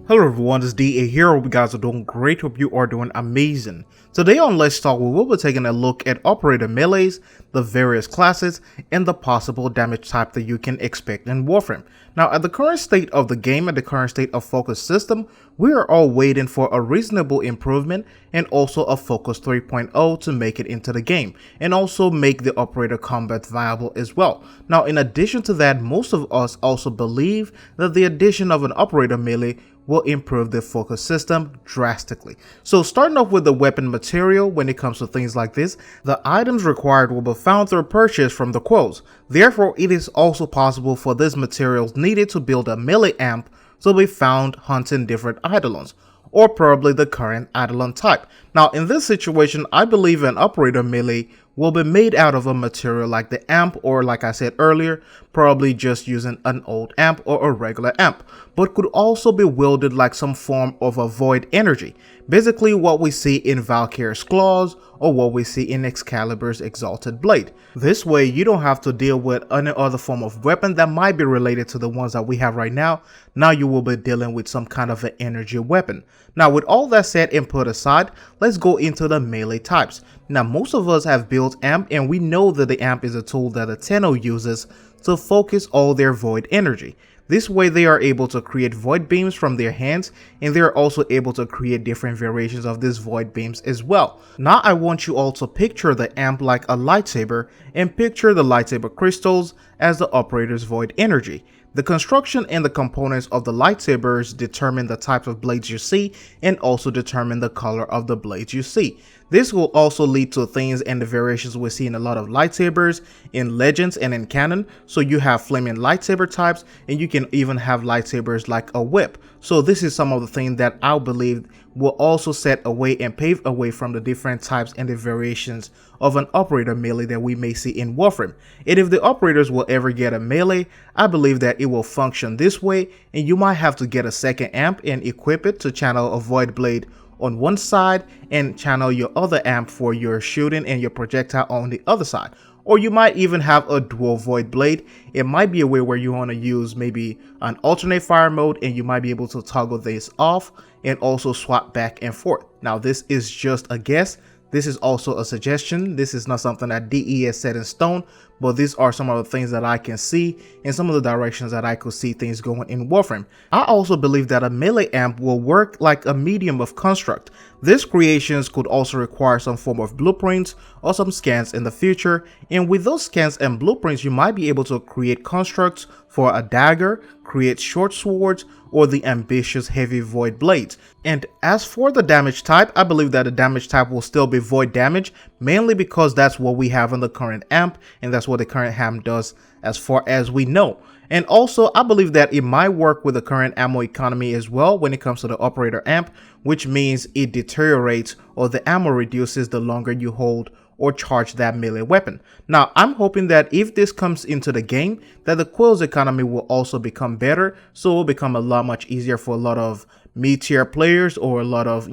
Hello everyone, this is DA here. Hope you guys are doing great. Hope you are doing amazing. Today on Let's Talk, we will be taking a look at operator melees, the various classes, and the possible damage type that you can expect in Warframe. Now, at the current state of the game and the current state of Focus system, we are all waiting for a reasonable improvement and also a Focus 3.0 to make it into the game, and also make the operator combat viable as well. Now, in addition to that, most of us also believe that the addition of an operator melee will improve the focus system drastically. So starting off with the weapon material, when it comes to things like this, the items required will be found through purchase from the quotes. Therefore, it is also possible for these materials needed to build a melee amp to be found hunting different eidolons, or probably the current eidolon type. Now in this situation, I believe an operator melee will be made out of a material like the amp, or like I said earlier, probably just using an old amp or a regular amp, but could also be wielded like some form of a void energy, basically what we see in Valkyr's claws or what we see in Excalibur's exalted blade. This way you don't have to deal with any other form of weapon that might be related to the ones that we have right now. Now you will be dealing with some kind of an energy weapon. Now with all that said and put aside, let's go into the melee types. Now most of us have built amp, and we know that the amp is a tool that a Tenno uses to focus all their void energy. This way they are able to create void beams from their hands, and they are also able to create different variations of these void beams as well. Now I want you all to picture the amp like a lightsaber, and picture the lightsaber crystals as the operator's void energy. The construction and the components of the lightsabers determine the types of blades you see, and also determine the color of the blades you see. This will also lead to things and the variations we see in a lot of lightsabers in Legends and in canon. So you have flaming lightsaber types, and you can even have lightsabers like a whip. So this is some of the things that I believe will also set away and pave a way from the different types and the variations of an operator melee that we may see in Warframe. And if the operators will ever get a melee, I believe that it will function this way, and you might have to get a second amp and equip it to channel a void blade on one side and channel your other amp for your shooting and your projectile on the other side. Or you might even have a dual void blade. It might be a way where you want to use maybe an alternate fire mode, and you might be able to toggle this off and also swap back and forth. Now this is just a guess. This is also a suggestion. This is not something that DE has set in stone, but these are some of the things that I can see and some of the directions that I could see things going in Warframe. I also believe that a melee amp will work like a medium of construct. These creations could also require some form of blueprints or some scans in the future, and with those scans and blueprints you might be able to create constructs for a dagger, create short swords, or the ambitious heavy void blades. And as for the damage type, I believe that the damage type will still be void damage, mainly because that's what we have in the current amp, and that's what the current amp does as far as we know. And also I believe that it might work with the current ammo economy as well when it comes to the operator amp, which means it deteriorates or the ammo reduces the longer you hold or charge that melee weapon. Now I'm hoping that if this comes into the game, that the quills economy will also become better, so it will become a lot much easier for a lot of mid-tier players or a lot of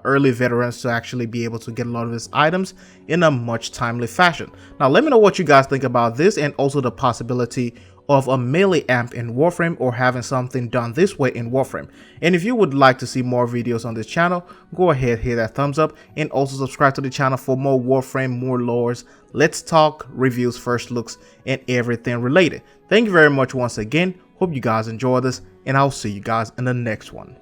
early veterans to actually be able to get a lot of these items in a much timely fashion. Now let me know what you guys think about this, and also the possibility of a melee amp in Warframe, or having something done this way in Warframe. And if you would like to see more videos on this channel, go ahead, hit that thumbs up, and also subscribe to the channel for more Warframe, more lores, Let's Talk, reviews, first looks, and everything related. Thank you very much once again. Hope you guys enjoy this, and I'll see you guys in the next one.